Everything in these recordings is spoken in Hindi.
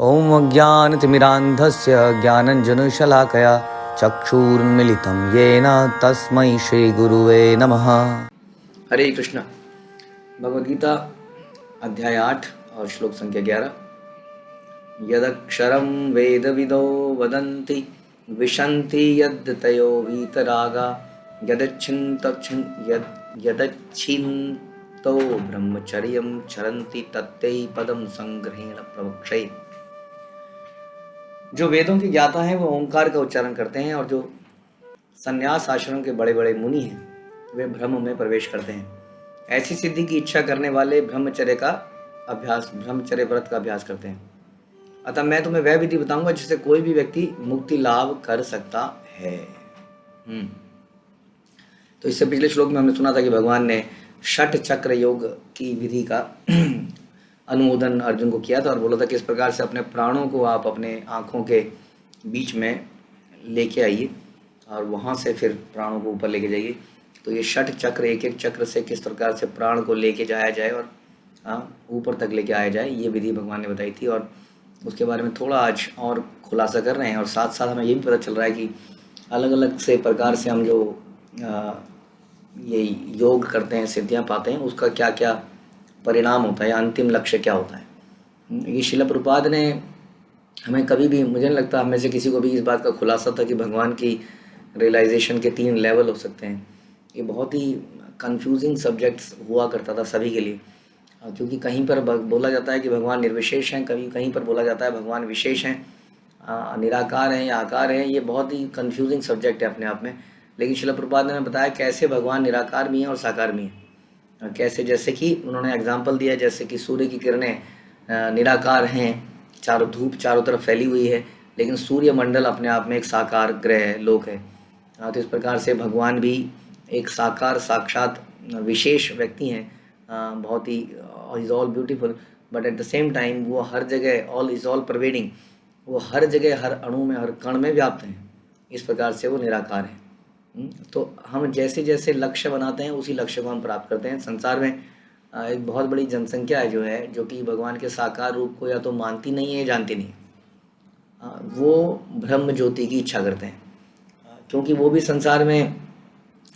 ॐ अज्ञानतिमिरान्धस्य ज्ञानञ्जनशलाकया चक्षुरुन्मिलितं येन तस्मै श्रीगुरुवे नमः। हरे कृष्ण। भगवद गीता अध्याय 8 और श्लोक संख्या 11। यदक्षरं वेदविदो वदन्ति विशन्ति यद्तयो वीतरागा यदच्छिन्तो ब्रह्मचर्यं चरन्ति तत्ते पदं संग्रहेण प्रवक्षे। जो वेदों के ज्ञाता हैं वो ओंकार का उच्चारण करते हैं, और जो संन्यास आश्रम के बड़े बड़े मुनि हैं वे ब्रह्म में प्रवेश करते हैं। ऐसी सिद्धि की इच्छा करने वाले ब्रह्मचर्य व्रत का अभ्यास करते हैं। अतः मैं तुम्हें वह विधि बताऊंगा जिससे कोई भी व्यक्ति मुक्ति लाभ कर सकता है। तो इससे पिछले श्लोक में हमने सुना था कि भगवान ने षट चक्र योग की विधि का अनुमोदन अर्जुन को किया था और बोला था कि इस प्रकार से अपने प्राणों को आप अपने आँखों के बीच में लेके आइए और वहाँ से फिर प्राणों को ऊपर लेके जाइए। तो ये षट चक्र, एक एक चक्र से किस प्रकार से प्राण को लेके जाया जाए और ऊपर तक लेके आया जाए, ये विधि भगवान ने बताई थी। और उसके बारे में थोड़ा आज और खुलासा कर रहे हैं। और साथ साथ हमें ये भी पता चल रहा है कि अलग अलग से प्रकार से हम जो ये योग करते हैं, सिद्धियाँ पाते हैं, उसका क्या क्या परिणाम होता है, अंतिम लक्ष्य क्या होता है। ये श्रील प्रभुपाद ने हमें कभी भी, मुझे नहीं लगता हमें से किसी को भी इस बात का खुलासा था कि भगवान की रियलाइजेशन के 3 लेवल हो सकते हैं। ये बहुत ही कंफ्यूजिंग सब्जेक्ट्स हुआ करता था सभी के लिए, क्योंकि कहीं पर बोला जाता है कि भगवान निर्विशेष हैं, कहीं पर बोला जाता है भगवान विशेष हैं, निराकार हैं या आकार हैं। ये बहुत ही कंफ्यूजिंग सब्जेक्ट है अपने आप में। लेकिन श्रील प्रभुपाद ने बताया कैसे भगवान निराकार भी हैं और साकार भी हैं। कैसे, जैसे कि उन्होंने एग्जाम्पल दिया, जैसे कि सूर्य की किरणें निराकार हैं, धूप चारों तरफ फैली हुई है, लेकिन सूर्य मंडल अपने आप में एक साकार ग्रह लोक है। तो इस प्रकार से भगवान भी एक साकार साक्षात विशेष व्यक्ति हैं, बहुत he is all beautiful, but at the same time वो हर जगह ऑल इज ऑल परवेडिंग, वो हर जगह हर अणु में हर कण में व्याप्त हैं। इस प्रकार से वो निराकार है। तो हम जैसे जैसे लक्ष्य बनाते हैं उसी लक्ष्य को हम प्राप्त करते हैं। संसार में एक बहुत बड़ी जनसंख्या है जो कि भगवान के साकार रूप को या तो मानती नहीं है, जानती नहीं है। वो ब्रह्म ज्योति की इच्छा करते हैं, क्योंकि वो भी संसार में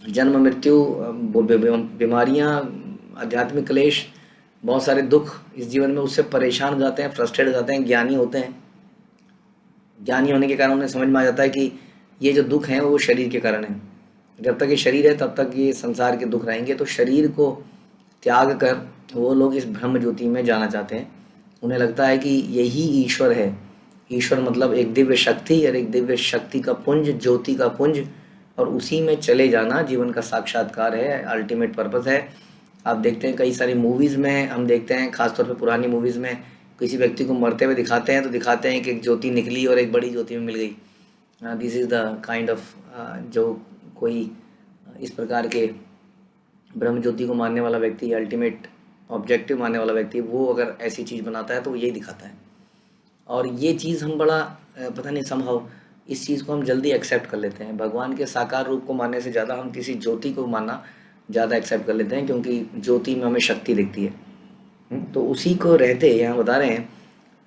जन्म मृत्यु, बीमारियां, आध्यात्मिक क्लेश, बहुत सारे दुख इस जीवन में, उससे परेशान हो जाते हैं, फ्रस्ट्रेट हो जाते हैं। ज्ञानी होते हैं, ज्ञानी होने के कारण उन्हें समझ में आ जाता है कि ये जो दुख हैं वो शरीर के कारण हैं। जब तक ये शरीर है तब तक ये संसार के दुख रहेंगे। तो शरीर को त्याग कर वो लोग इस ब्रह्म ज्योति में जाना चाहते हैं। उन्हें लगता है कि यही ईश्वर है। ईश्वर मतलब एक दिव्य शक्ति, और एक दिव्य शक्ति का पुंज, ज्योति का पुंज, और उसी में चले जाना जीवन का साक्षात्कार है, अल्टीमेट पर्पस है। आप देखते हैं कई सारी मूवीज़ में, हम देखते हैं खासतौर पर पुरानी मूवीज़ में, किसी व्यक्ति को मरते हुए दिखाते हैं तो दिखाते हैं कि एक ज्योति निकली और एक बड़ी ज्योति में मिल गई। This is the kind of, जो कोई इस प्रकार के ब्रह्म ज्योति को मानने वाला व्यक्ति, अल्टीमेट ऑब्जेक्टिव मानने वाला व्यक्ति, वो अगर ऐसी चीज़ बनाता है तो वो यही दिखाता है। और ये चीज़ हम बड़ा पता नहीं समहाउ इस चीज़ को हम जल्दी एक्सेप्ट कर लेते हैं। भगवान के साकार रूप को मानने से ज़्यादा हम किसी ज्योति को मानना ज़्यादा एक्सेप्ट कर लेते हैं, क्योंकि ज्योति में हमें शक्ति दिखती है। तो उसी को रहते यहाँ बता रहे हैं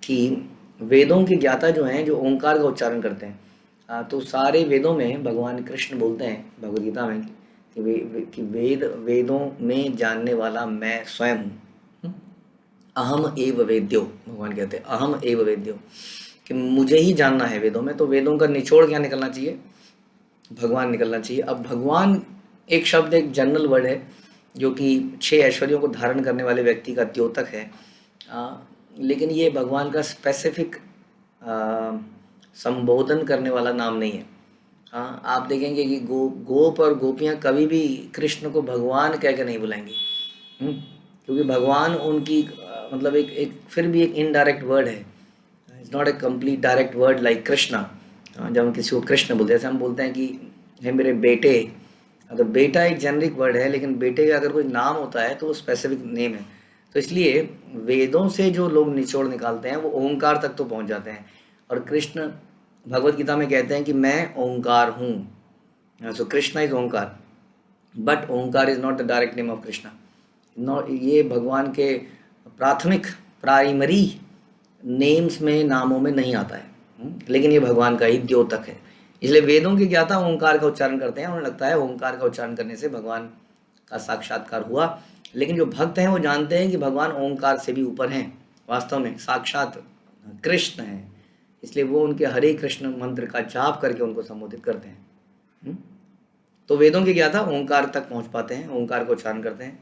कि वेदों के ज्ञाता जो हैं, जो ओंकार का उच्चारण करते हैं, तो सारे वेदों में भगवान कृष्ण बोलते हैं भगवद गीता में कि वेदों में जानने वाला मैं स्वयं हूँ। अहम एव वेद्यो, भगवान कहते हैं अहम एव वेद्यो, कि मुझे ही जानना है वेदों में। तो वेदों का निचोड़ क्या निकलना चाहिए? भगवान निकलना चाहिए। अब भगवान एक शब्द, एक जनरल वर्ड है जो कि 6 ऐश्वर्यों को धारण करने वाले व्यक्ति का द्योतक है, लेकिन ये भगवान का स्पेसिफिक संबोधन करने वाला नाम नहीं है। आप देखेंगे कि गोप और गोपियाँ कभी भी कृष्ण को भगवान कह के नहीं बुलाएंगी, क्योंकि भगवान उनकी मतलब एक फिर भी एक इनडायरेक्ट वर्ड है। It's not a complete direct word like Krishna. जब हम किसी को कृष्ण बोलते हैं, जैसे हम बोलते हैं कि हे मेरे बेटे, तो बेटा एक जेनरिक वर्ड है, लेकिन बेटे का अगर कोई नाम होता है तो वो स्पेसिफिक नेम है। तो इसलिए वेदों से जो लोग निचोड़ निकालते हैं वो ओंकार तक तो पहुंच जाते हैं। और कृष्ण भगवद गीता में कहते हैं कि मैं ओंकार हूँ। So Krishna is Omkar, but Omkar is not the direct name of Krishna. ये भगवान के प्राथमिक प्राइमरी नेम्स में, नामों में नहीं आता है। लेकिन ये भगवान का ही द्योतक है। इसलिए वेदों के ज्ञाता ओंकार का उच्चारण करते हैं, उन्हें लगता है ओंकार का उच्चारण करने से भगवान का साक्षात्कार हुआ। लेकिन जो भक्त हैं वो जानते हैं कि भगवान ओंकार से भी ऊपर हैं, वास्तव में साक्षात कृष्ण हैं। इसलिए वो उनके हरे कृष्ण मंत्र का जाप करके उनको संबोधित करते हैं। तो वेदों के ज्ञाता ओंकार तक पहुंच पाते हैं, ओंकार को उच्चारण करते हैं।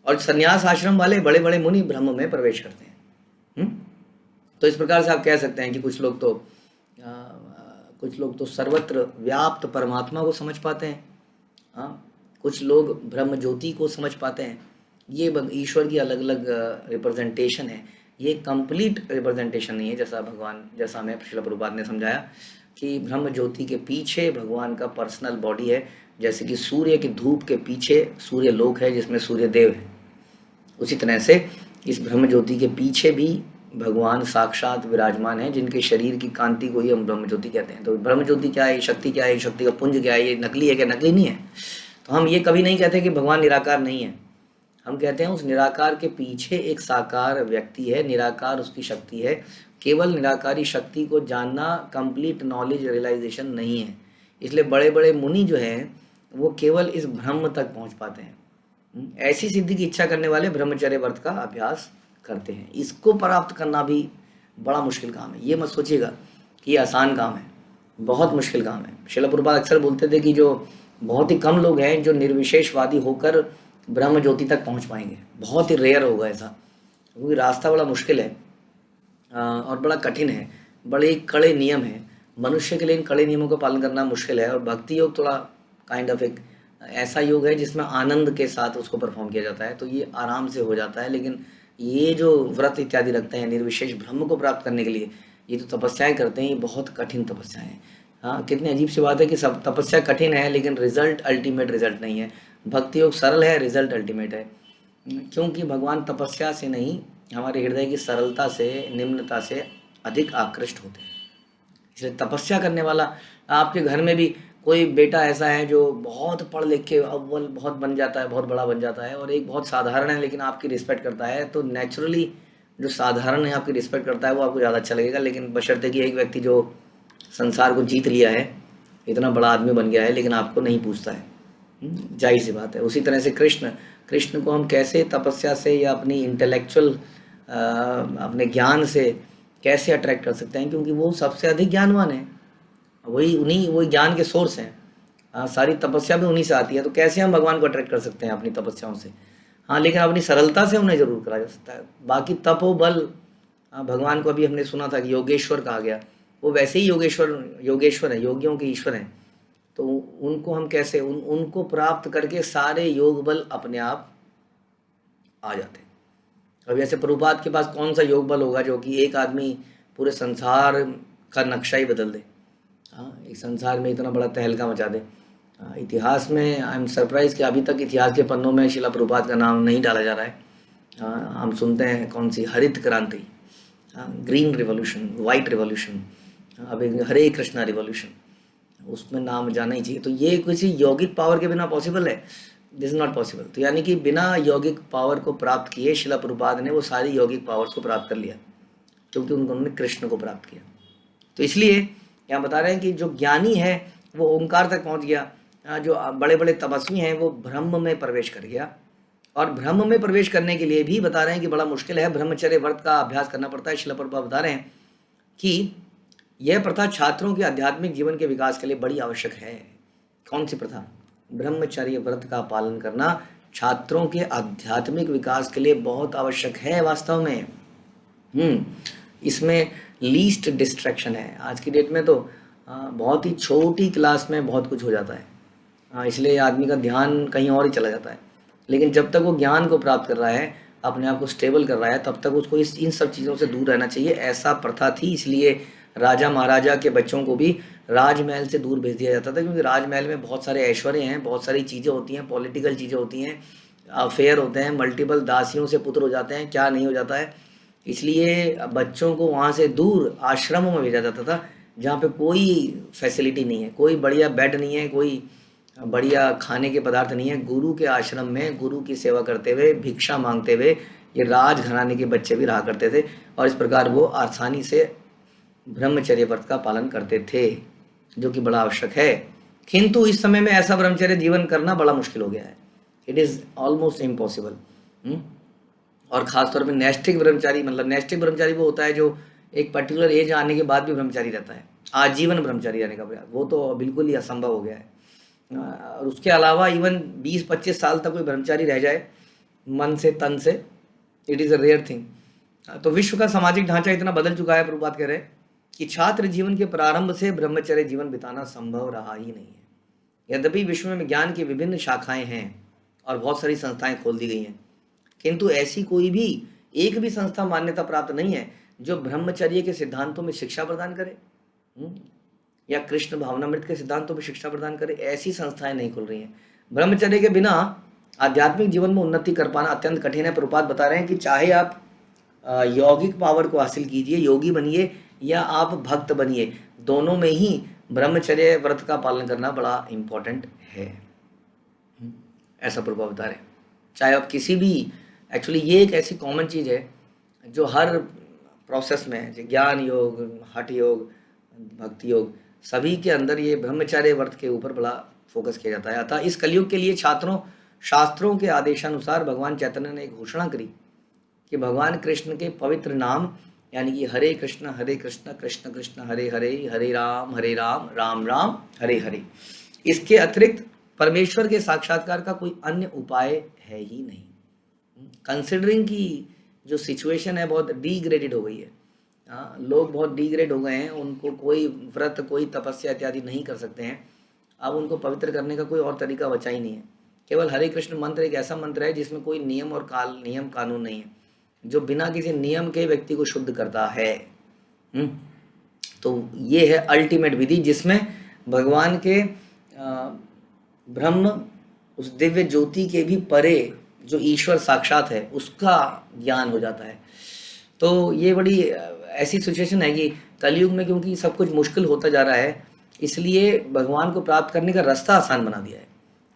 और संन्यास आश्रम वाले बड़े बड़े मुनि ब्रह्म में प्रवेश करते हैं। तो इस प्रकार से आप कह सकते हैं कि कुछ लोग तो सर्वत्र व्याप्त परमात्मा को समझ पाते हैं। कुछ लोग ब्रह्म ज्योति को समझ पाते हैं। ये ईश्वर की अलग अलग रिप्रेजेंटेशन है। ये कंप्लीट रिप्रेजेंटेशन नहीं है, जैसा हमें श्रील प्रभुपाद ने समझाया कि ब्रह्म ज्योति के पीछे भगवान का पर्सनल बॉडी है। जैसे कि सूर्य की धूप के पीछे सूर्य लोक है जिसमें सूर्य देव है, उसी तरह से इस ब्रह्म ज्योति के पीछे भी भगवान साक्षात विराजमान है, जिनके शरीर की कांति को ही हम ब्रह्म ज्योति कहते हैं। तो ब्रह्म ज्योति क्या है, शक्ति क्या है, शक्ति का पुंज क्या है, ये नकली है क्या, नकली नहीं है। तो हम ये कभी नहीं कहते कि भगवान निराकार नहीं है। हम कहते हैं उस निराकार के पीछे एक साकार व्यक्ति है, निराकार उसकी शक्ति है। केवल निराकारी शक्ति को जानना कंप्लीट नॉलेज रियलाइजेशन नहीं है। इसलिए बड़े बड़े मुनि जो हैं वो केवल इस ब्रह्म तक पहुंच पाते हैं। ऐसी सिद्धि की इच्छा करने वाले ब्रह्मचर्य व्रत का अभ्यास करते हैं। इसको प्राप्त करना भी बड़ा मुश्किल काम है। ये मत सोचिएगा कि ये आसान काम है, बहुत मुश्किल काम है। श्रील प्रभुपाद अक्सर बोलते थे कि जो बहुत ही कम लोग हैं जो निर्विशेषवादी होकर ब्रह्म ज्योति तक पहुंच पाएंगे, बहुत ही रेयर होगा ऐसा, क्योंकि रास्ता बड़ा मुश्किल है और बड़ा कठिन है, बड़े कड़े नियम हैं। मनुष्य के लिए इन कड़े नियमों का पालन करना मुश्किल है। और भक्ति योग थोड़ा काइंड ऑफ एक ऐसा योग है जिसमें आनंद के साथ उसको परफॉर्म किया जाता है, तो ये आराम से हो जाता है। लेकिन ये जो व्रत इत्यादि रखते हैं निर्विशेष ब्रह्म को प्राप्त करने के लिए, ये तो तपस्याएं करते हैं, ये बहुत कठिन तपस्याएं हैं। हाँ, कितनी अजीब सी बात है कि सब तपस्या कठिन है लेकिन रिजल्ट अल्टीमेट रिजल्ट नहीं है। भक्ति योग सरल है, रिजल्ट अल्टीमेट है। क्योंकि भगवान तपस्या से नहीं, हमारे हृदय की सरलता से, निम्नता से अधिक आकृष्ट होते हैं। इसलिए तपस्या करने वाला, आपके घर में भी कोई बेटा ऐसा है जो बहुत पढ़ लिख के अव्वल बहुत बन जाता है, बहुत बड़ा बन जाता है, और एक बहुत साधारण है लेकिन आपकी रिस्पेक्ट करता है, तो नेचुरली जो साधारण है आपकी रिस्पेक्ट करता है वो आपको ज़्यादा अच्छा लगेगा। लेकिन बशर्ते कि एक व्यक्ति जो संसार को जीत लिया है, इतना बड़ा आदमी बन गया है, लेकिन आपको नहीं पूछता है, जाहिर सी बात है। उसी तरह से कृष्ण को हम कैसे तपस्या से या अपनी इंटेलेक्चुअल अपने ज्ञान से कैसे अट्रैक्ट कर सकते हैं, क्योंकि वो सबसे अधिक ज्ञानवान है, वही ज्ञान के सोर्स हैं। सारी तपस्या भी उन्हीं से आती है। तो कैसे हम भगवान को अट्रैक्ट कर सकते हैं अपनी तपस्याओं से? हाँ, लेकिन अपनी सरलता से उन्हें जरूर करा जा सकता है। बाकी तपो बल, भगवान को अभी हमने सुना था कि योगेश्वर कहा गया, वो वैसे ही योगेश्वर है, योगियों के ईश्वर हैं। तो उनको हम कैसे उनको प्राप्त करके सारे योग बल अपने आप आ जाते हैं। अब ऐसे प्रभुपाद के पास कौन सा योग बल होगा जो कि एक आदमी पूरे संसार का नक्शा ही बदल दे। हाँ, एक संसार में इतना बड़ा तहलका मचा दे। इतिहास में आई एम सरप्राइज कि अभी तक इतिहास के पन्नों में शिला प्रभुपाद का नाम नहीं डाला जा रहा है। हम सुनते हैं कौन सी हरित क्रांति, ग्रीन रिवॉल्यूशन, वाइट रिवॉल्यूशन, अब हरे कृष्णा रिवॉल्यूशन, उसमें नाम जाना ही चाहिए। तो ये किसी यौगिक पावर के बिना पॉसिबल है? This is not possible. तो यानी कि बिना यौगिक पावर को प्राप्त किए शिला प्रभुपाद ने वो सारी यौगिक पावर्स को प्राप्त कर लिया, क्योंकि उन्होंने कृष्ण को प्राप्त किया। तो इसलिए यहाँ बता रहे हैं कि जो ज्ञानी है वो ओंकार तक पहुँच गया, जो बड़े बड़े तपस्वी हैं वो ब्रह्म में प्रवेश कर गया। और ब्रह्म में प्रवेश करने के लिए भी बता रहे हैं कि बड़ा मुश्किल है, ब्रह्मचर्य व्रत का अभ्यास करना पड़ता है। शिला प्रभुपाद बता रहे हैं कि यह प्रथा छात्रों के आध्यात्मिक जीवन के विकास के लिए बड़ी आवश्यक है। कौन सी प्रथा? ब्रह्मचर्य व्रत का पालन करना छात्रों के आध्यात्मिक विकास के लिए बहुत आवश्यक है वास्तव में। इसमें लीस्ट डिस्ट्रैक्शन है। आज की डेट में तो बहुत ही छोटी क्लास में बहुत कुछ हो जाता है, इसलिए आदमी का ध्यान कहीं और ही चला जाता है। लेकिन जब तक वो ज्ञान को प्राप्त कर रहा है, अपने आप को स्टेबल कर रहा है, तब तक उसको इन सब चीज़ों से दूर रहना चाहिए। ऐसा प्रथा थी, इसलिए राजा महाराजा के बच्चों को भी राजमहल से दूर भेज दिया जाता था, क्योंकि राजमहल में बहुत सारे ऐश्वर्य हैं, बहुत सारी चीज़ें होती हैं, पॉलिटिकल चीज़ें होती हैं, अफेयर होते हैं, मल्टीपल दासियों से पुत्र हो जाते हैं, क्या नहीं हो जाता है। इसलिए बच्चों को वहाँ से दूर आश्रमों में भेजा जाता था, जहाँ पे कोई फैसिलिटी नहीं है, कोई बढ़िया बेड नहीं है, कोई बढ़िया खाने के पदार्थ नहीं है। गुरु के आश्रम में गुरु की सेवा करते हुए, भिक्षा मांगते हुए ये राजघराने के बच्चे भी रहा करते थे और इस प्रकार वो आसानी से ब्रह्मचर्य व्रत का पालन करते थे, जो कि बड़ा आवश्यक है। किंतु इस समय में ऐसा ब्रह्मचर्य जीवन करना बड़ा मुश्किल हो गया है। It is almost impossible. और ख़ासतौर पे नैष्ठिक ब्रह्मचारी, मतलब नैष्ठिक ब्रह्मचारी वो होता है जो एक पर्टिकुलर एज आने के बाद भी ब्रह्मचारी रहता है, आजीवन ब्रह्मचारी रहने का प्रयास, वो तो बिल्कुल ही असंभव हो गया है। और उसके अलावा इवन 20-25 साल तक कोई ब्रह्मचारी रह जाए मन से तन से, it is a rare thing. तो विश्व का सामाजिक ढांचा इतना बदल चुका है, प्रभुपाद कह रहे हैं कि छात्र जीवन के प्रारंभ से ब्रह्मचर्य जीवन बिताना संभव रहा ही नहीं है। यद्यपि विश्व में विज्ञान की विभिन्न शाखाएं हैं और बहुत सारी संस्थाएं खोल दी गई हैं, किंतु ऐसी कोई भी एक भी संस्था मान्यता प्राप्त नहीं है जो ब्रह्मचर्य के सिद्धांतों में शिक्षा प्रदान करे, या कृष्ण भावनामृत के सिद्धांतों में शिक्षा प्रदान करे। ऐसी संस्थाएं नहीं खुल रही हैं। ब्रह्मचर्य के बिना आध्यात्मिक जीवन में उन्नति कर पाना अत्यंत कठिन है। प्रभुपाद बता रहे हैं कि चाहे आप यौगिक पावर को हासिल कीजिए, योगी बनिए, या आप भक्त बनिए, दोनों में ही ब्रह्मचर्य व्रत का पालन करना बड़ा इम्पोर्टेंट है, ऐसा प्रभुपाद बता रहे हैं। चाहे आप किसी भी, एक्चुअली ये एक ऐसी कॉमन चीज़ है जो हर प्रोसेस में है, ज्ञान योग, हठ योग, भक्ति योग, सभी के अंदर ये ब्रह्मचर्य व्रत के ऊपर बड़ा फोकस किया जाता है। अतः इस कलयुग के लिए शास्त्रों के आदेशानुसार भगवान चैतन्य ने एक घोषणा करी कि भगवान कृष्ण के पवित्र नाम, यानी कि हरे कृष्ण कृष्ण कृष्ण हरे हरे, हरे राम राम राम हरे हरे, इसके अतिरिक्त परमेश्वर के साक्षात्कार का कोई अन्य उपाय है ही नहीं। कंसिडरिंग की जो सिचुएशन है बहुत डिग्रेडेड हो गई है, लोग बहुत डिग्रेड हो गए हैं, उनको कोई व्रत, कोई तपस्या इत्यादि नहीं कर सकते हैं। अब उनको पवित्र करने का कोई और तरीका बचा ही नहीं है। केवल हरे कृष्ण मंत्र एक ऐसा मंत्र है जिसमें कोई नियम कानून नहीं है, जो बिना किसी नियम के व्यक्ति को शुद्ध करता है। तो ये है अल्टीमेट विधि, जिसमें भगवान के ब्रह्म, उस दिव्य ज्योति के भी परे जो ईश्वर साक्षात है, उसका ज्ञान हो जाता है। तो ये बड़ी ऐसी सिचुएशन है कि कलयुग में क्योंकि सब कुछ मुश्किल होता जा रहा है, इसलिए भगवान को प्राप्त करने का रास्ता आसान बना दिया है।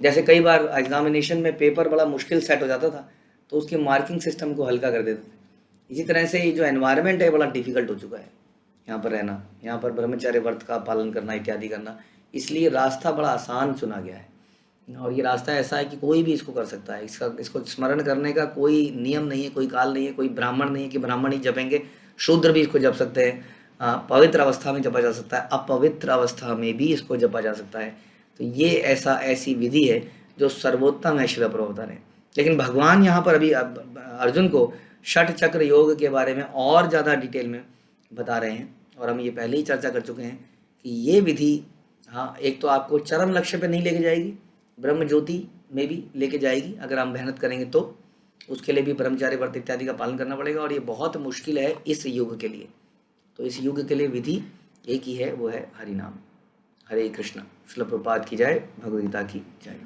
जैसे कई बार एग्जामिनेशन में पेपर बड़ा मुश्किल सेट हो जाता था, तो उसके मार्किंग सिस्टम को हल्का कर देते थे। इसी तरह से ये जो एनवायरनमेंट है बड़ा डिफिकल्ट हो चुका है यहाँ पर रहना, यहाँ पर ब्रह्मचर्य व्रत का पालन करना इत्यादि करना, इसलिए रास्ता बड़ा आसान चुना गया है। और ये रास्ता ऐसा है कि कोई भी इसको कर सकता है। इसको स्मरण करने का कोई नियम नहीं है, कोई काल नहीं है, कोई ब्राह्मण नहीं है कि ब्राह्मण ही जपेंगे, शूद्र भी इसको जप सकते हैं। पवित्र अवस्था में जपा जा सकता है, अपवित्र अवस्था में भी इसको जपा जा सकता है। तो ये ऐसी विधि है जो सर्वोत्तम है, श्रील प्रभुपाद बता रहे हैं। लेकिन भगवान यहाँ पर अभी अर्जुन को षट चक्र योग के बारे में और ज़्यादा डिटेल में बता रहे हैं, और हम ये पहले ही चर्चा कर चुके हैं कि ये विधि, हाँ, एक तो आपको चरम लक्ष्य पे नहीं लेके जाएगी, ब्रह्म ज्योति में भी लेके जाएगी अगर हम मेहनत करेंगे तो। उसके लिए भी ब्रह्मचार्य व्रत इत्यादि का पालन करना पड़ेगा, और ये बहुत मुश्किल है इस युग के लिए। तो इस युग के लिए विधि एक ही है, वो है हरि नाम। हरे कृष्ण। श्रील प्रभुपाद की जय, भगवद गीता की जय।